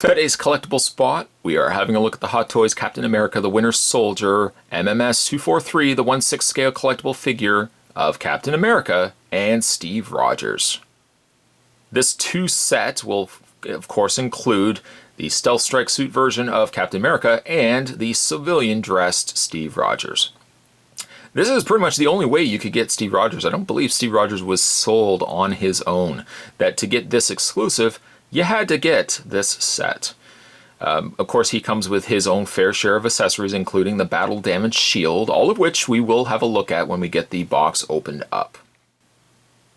Today's collectible spot, we are having a look at the Hot Toys Captain America the Winter Soldier MMS 243, the 1/6 scale collectible figure of Captain America and Steve Rogers. This two set will of course include the Stealth Strike suit version of Captain America and the civilian dressed Steve Rogers. This is pretty much the only way you could get Steve Rogers. I don't believe Steve Rogers was sold on his own. That to get this exclusive, you had to get this set. Of course, he comes with his own fair share of accessories, including the battle damaged shield, all of which we will have a look at when we get the box opened up.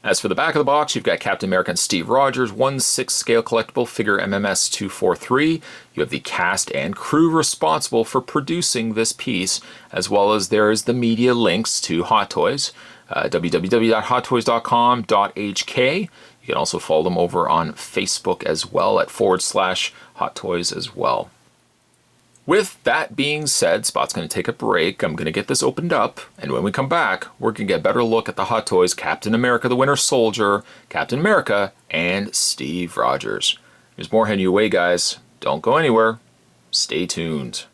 As for the back of the box, you've got Captain America and Steve Rogers, 1/6 scale collectible figure MMS 243. You have the cast and crew responsible for producing this piece, as well as there is the media links to Hot Toys, www.hottoys.com.hk. You can also follow them over on Facebook as well at /Hot Toys as well. With that being said, Spot's going to take a break. I'm going to get this opened up, and when we come back, we're going to get a better look at the Hot Toys Captain America the Winter Soldier, Captain America, and Steve Rogers. There's more heading your way, guys. Don't go anywhere. Stay tuned.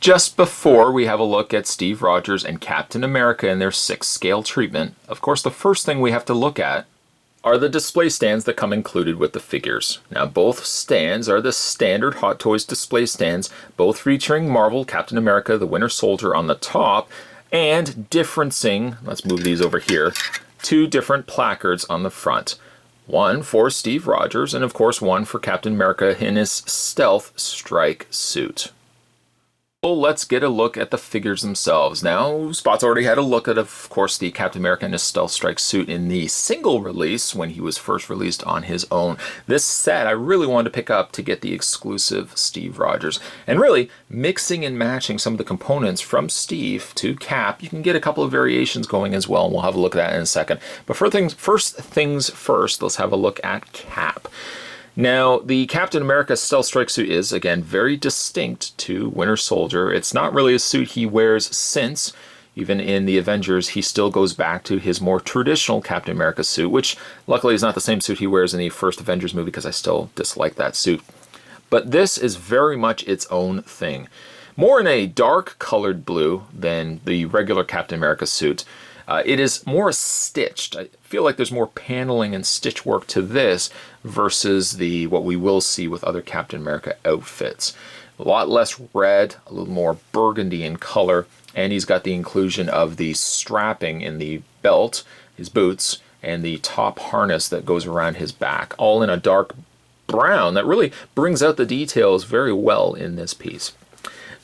Just before we have a look at Steve Rogers and Captain America in their 6 scale treatment, of course the first thing we have to look at are the display stands that come included with the figures. Now both stands are the standard Hot Toys display stands, both featuring Marvel Captain America the Winter Soldier on the top, and differencing, let's move these over here, 2 different placards on the front. One for Steve Rogers, and of course one for Captain America in his Stealth Strike suit. Well, let's get a look at the figures themselves. Now, Spot's already had a look at, of course, the Captain America and his Stealth Strike suit in the single release when he was first released on his own. This set I really wanted to pick up to get the exclusive Steve Rogers. And really, mixing and matching some of the components from Steve to Cap, you can get a couple of variations going as well, and we'll have a look at that in a second. But first things first, let's have a look at Cap. Now, the Captain America Stealth Strike suit is, again, very distinct to Winter Soldier. It's not really a suit he wears since, even in the Avengers, he still goes back to his more traditional Captain America suit, which luckily is not the same suit he wears in the first Avengers movie because I still dislike that suit. But this is very much its own thing. More in a dark colored blue than the regular Captain America suit. It is more stitched. I feel like there's more paneling and stitch work to this versus what we will see with other Captain America outfits. A lot less red, a little more burgundy in color, and he's got the inclusion of the strapping in the belt, his boots, and the top harness that goes around his back, all in a dark brown that really brings out the details very well in this piece.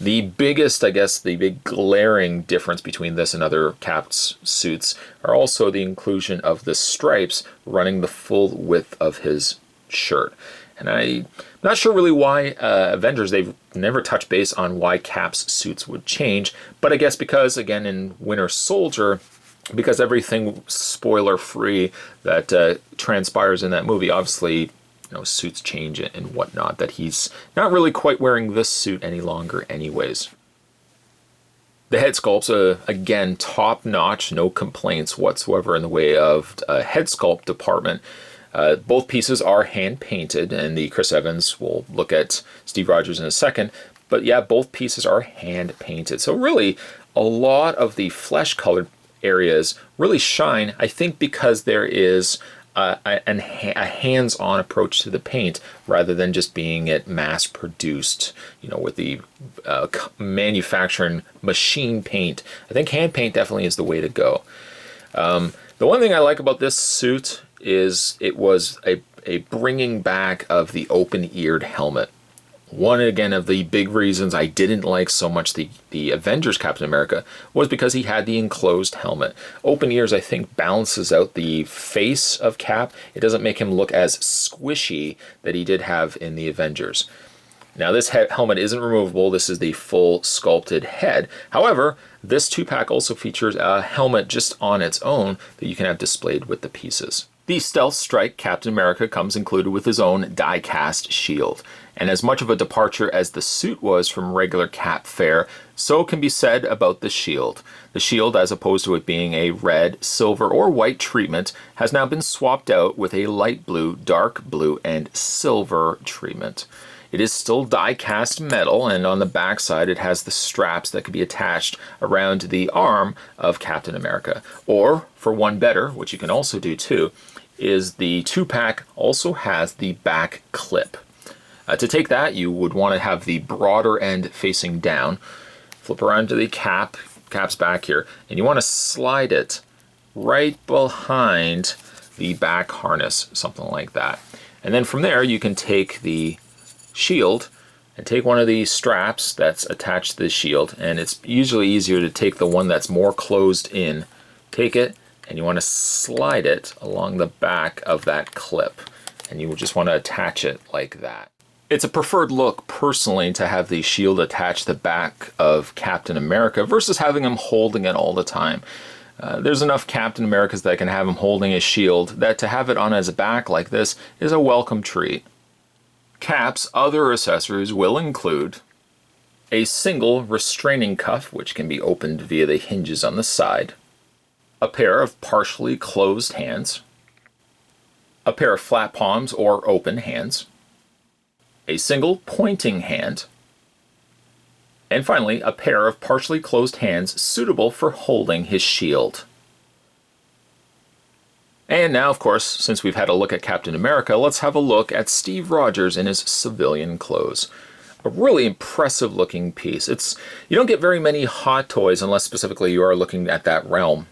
The biggest, I guess, the big glaring difference between this and other Cap's suits are also the inclusion of the stripes running the full width of his shirt. And I'm not sure really why Avengers, they've never touched base on why Cap's suits would change, but I guess because, again, in Winter Soldier, because everything spoiler-free that transpires in that movie, obviously, suits change and whatnot, that he's not really quite wearing this suit any longer anyways. The head sculpt's, again, top-notch, no complaints whatsoever in the way of head sculpt department. Both pieces are hand-painted, and the Chris Evans, we'll look at Steve Rogers in a second, but yeah, both pieces are hand-painted. So really, a lot of the flesh-colored areas really shine, I think because there is a hands-on approach to the paint rather than just being it mass-produced, with the manufacturing machine paint. I think hand paint definitely is the way to go. The one thing I like about this suit is it was a bringing back of the open-eared helmet. One, again, of the big reasons I didn't like so much the Avengers Captain America was because he had the enclosed helmet. Open ears, I think, balances out the face of Cap. It doesn't make him look as squishy that he did have in the Avengers. Now, this helmet isn't removable. This is the full sculpted head. However, this 2-pack also features a helmet just on its own that you can have displayed with the pieces. The Stealth Strike Captain America comes included with his own die-cast shield. And as much of a departure as the suit was from regular Cap fare, So can be said about the shield. The shield, as opposed to it being a red, silver, or white treatment, has now been swapped out with a light blue, dark blue, and silver treatment. It is still die-cast metal, and on the backside it has the straps that can be attached around the arm of Captain America. Or, for one better, which you can also do too, is the 2-pack also has the back clip. To take that, you would want to have the broader end facing down. Flip around to the cap's back here, and you want to slide it right behind the back harness, something like that. And then from there, you can take the shield and take one of these straps that's attached to the shield, and it's usually easier to take the one that's more closed in. Take it, and you want to slide it along the back of that clip, and you just want to attach it like that. It's a preferred look, personally, to have the shield attached to the back of Captain America versus having him holding it all the time. There's enough Captain Americas that can have him holding his shield that to have it on his back like this is a welcome treat. Cap's other accessories will include a single restraining cuff, which can be opened via the hinges on the side, a pair of partially closed hands, a pair of flat palms or open hands, a single pointing hand, and finally a pair of partially closed hands suitable for holding his shield. And now, of course, since we've had a look at Captain America, let's have a look at Steve Rogers in his civilian clothes. A really impressive looking piece. You don't get very many Hot Toys unless specifically you are looking at that realm.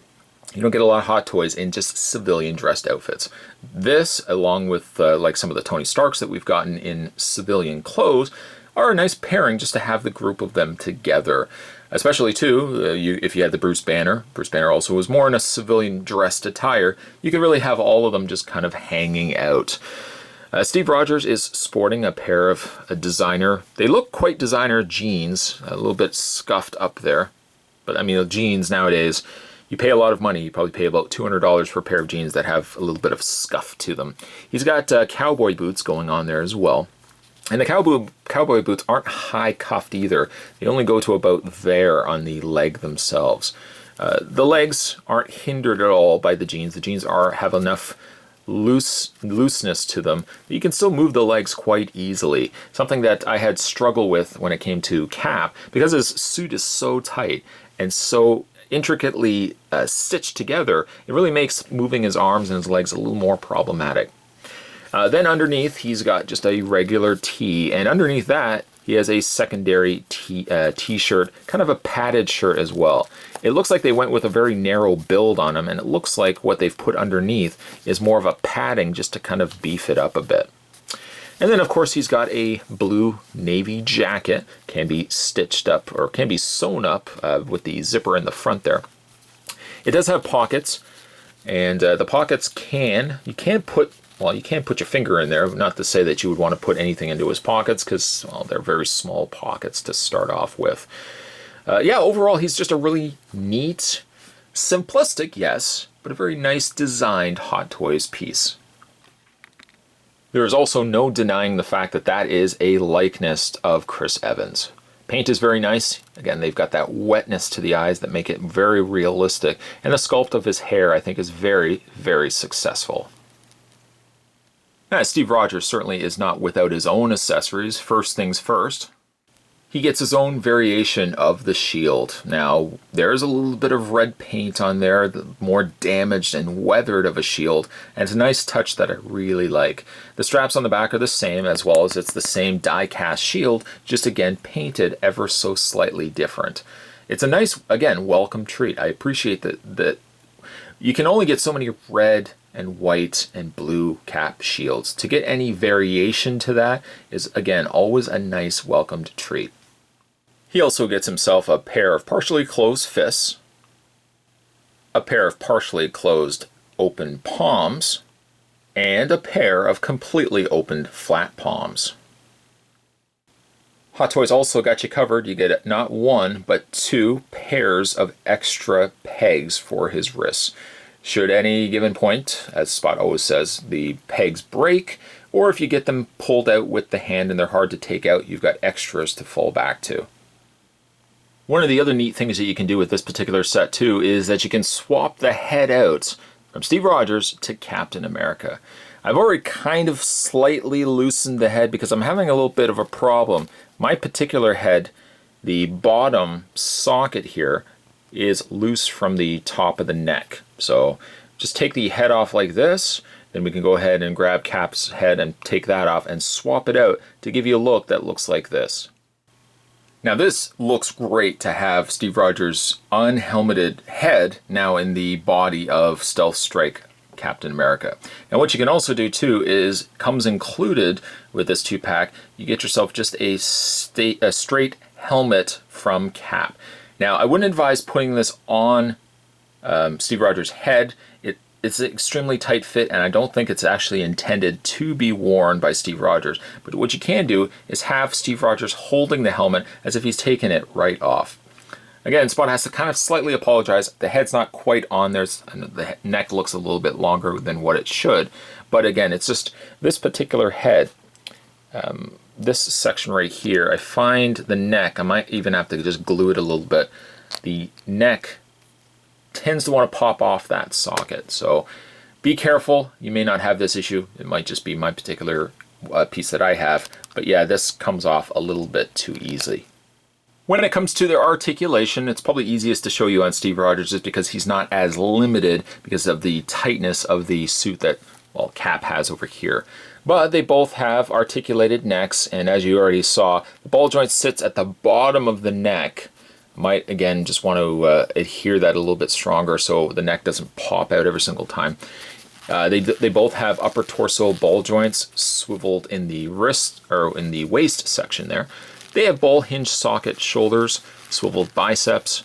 You don't get a lot of Hot Toys in just civilian dressed outfits. This, along with like some of the Tony Starks that we've gotten in civilian clothes, are a nice pairing just to have the group of them together. Especially too, if you had the Bruce Banner. Bruce Banner also was more in a civilian dressed attire. You could really have all of them just kind of hanging out. Steve Rogers is sporting a pair of designer, they look quite designer jeans, a little bit scuffed up there. But I mean, the jeans nowadays, you pay a lot of money. You probably pay about $200 for a pair of jeans that have a little bit of scuff to them. He's got cowboy boots going on there as well. And the cowboy boots aren't high cuffed either. They only go to about there on the leg themselves. The legs aren't hindered at all by the jeans. The jeans have enough looseness to them that you can still move the legs quite easily. Something that I had struggled with when it came to Cap, because his suit is so tight and so intricately stitched together, it really makes moving his arms and his legs a little more problematic. Then underneath, he's got just a regular tee, and underneath that, he has a secondary t-shirt, kind of a padded shirt as well. It looks like they went with a very narrow build on him, and it looks like what they've put underneath is more of a padding just to kind of beef it up a bit. And then, of course, he's got a blue navy jacket, can be stitched up, or can be sewn up with the zipper in the front there. It does have pockets, and the pockets you can't put your finger in there, not to say that you would want to put anything into his pockets, because, well, they're very small pockets to start off with. Yeah, overall, he's just a really neat, simplistic, yes, but a very nice designed Hot Toys piece. There is also no denying the fact that that is a likeness of Chris Evans. Paint is very nice. Again, they've got that wetness to the eyes that make it very realistic. And the sculpt of his hair, I think, is very, very successful. Now, Steve Rogers certainly is not without his own accessories. First things first, he gets his own variation of the shield. Now, there's a little bit of red paint on there, the more damaged and weathered of a shield, and it's a nice touch that I really like. The straps on the back are the same, as well as it's the same die-cast shield, just again painted ever so slightly different. It's a nice, again, welcome treat. I appreciate that you can only get so many red and white and blue Cap shields. To get any variation to that is, again, always a nice welcomed treat. He also gets himself a pair of partially closed fists, a pair of partially closed open palms, and a pair of completely opened flat palms. Hot Toys also got you covered. You get not one, but 2 pairs of extra pegs for his wrists. Should any given point, as Spot always says, the pegs break, or if you get them pulled out with the hand and they're hard to take out, you've got extras to fall back to. One of the other neat things that you can do with this particular set too is that you can swap the head out from Steve Rogers to Captain America. I've already kind of slightly loosened the head because I'm having a little bit of a problem. My particular head, the bottom socket here, is loose from the top of the neck. So just take the head off like this, then we can go ahead and grab Cap's head and take that off and swap it out to give you a look that looks like this. Now this looks great to have Steve Rogers' unhelmeted head now in the body of Stealth Strike Captain America. Now what you can also do too is, comes included with this 2-pack, you get yourself just a straight helmet from Cap. Now I wouldn't advise putting this on Steve Rogers' head. It's an extremely tight fit, and I don't think it's actually intended to be worn by Steve Rogers. But what you can do is have Steve Rogers holding the helmet as if he's taking it right off. Again, Spot has to kind of slightly apologize. The head's not quite on there. The neck looks a little bit longer than what it should. But again, it's just this particular head, this section right here, I find the neck, I might even have to just glue it a little bit. The neck tends to want to pop off that socket. So be careful. You may not have this issue. It might just be my particular piece that I have. But yeah, this comes off a little bit too easily. When it comes to their articulation, it's probably easiest to show you on Steve Rogers just because he's not as limited because of the tightness of the suit that, well, Cap has over here. But they both have articulated necks, and as you already saw, the ball joint sits at the bottom of the neck. Might, again, just want to adhere that a little bit stronger so the neck doesn't pop out every single time. They both have upper torso ball joints swiveled in the wrist, or in the waist section there. They have ball hinge socket shoulders, swiveled biceps,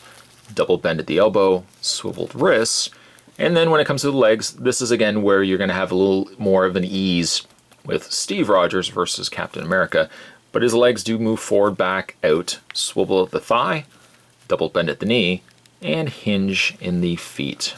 double bend at the elbow, swiveled wrists. And then when it comes to the legs, this is again where you're going to have a little more of an ease with Steve Rogers versus Captain America. But his legs do move forward, back, out, swivel at the thigh, double bend at the knee, and hinge in the feet.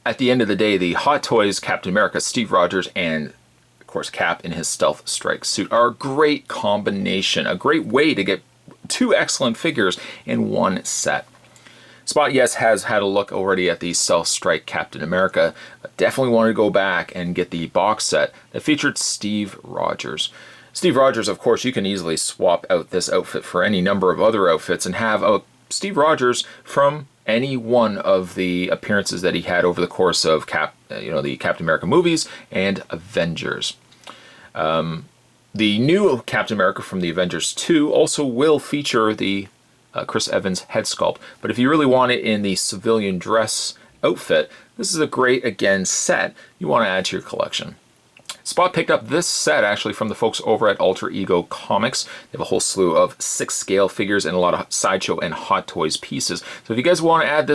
At the end of the day, the Hot Toys Captain America, Steve Rogers, and of course Cap in his Stealth Strike suit are a great combination, a great way to get two excellent figures in one set. Spot, yes, has had a look already at the Stealth Strike Captain America, but definitely want to go back and get the box set that featured Steve Rogers. Steve Rogers, of course, you can easily swap out this outfit for any number of other outfits and have a Steve Rogers from any one of the appearances that he had over the course of the Captain America movies and Avengers. The new Captain America from the Avengers 2 also will feature the Chris Evans head sculpt, but if you really want it in the civilian dress outfit, this is a great, again, set you want to add to your collection. Spot picked up this set actually from the folks over at Alter Ego Comics. They have a whole slew of 6-scale figures and a lot of Sideshow and Hot Toys pieces. So if you guys want to add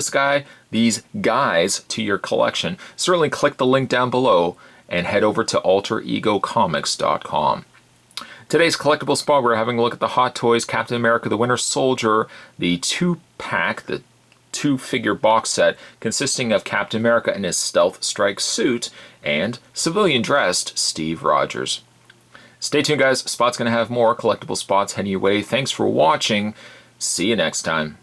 these guys to your collection, certainly click the link down below and head over to alteregocomics.com. Today's collectible spot, we're having a look at the Hot Toys Captain America the Winter Soldier, the 2-pack, the 2-figure box set consisting of Captain America in his Stealth Strike suit and civilian dressed Steve Rogers. Stay tuned, guys. Spot's going to have more collectible spots heading your way. Thanks for watching. See you next time.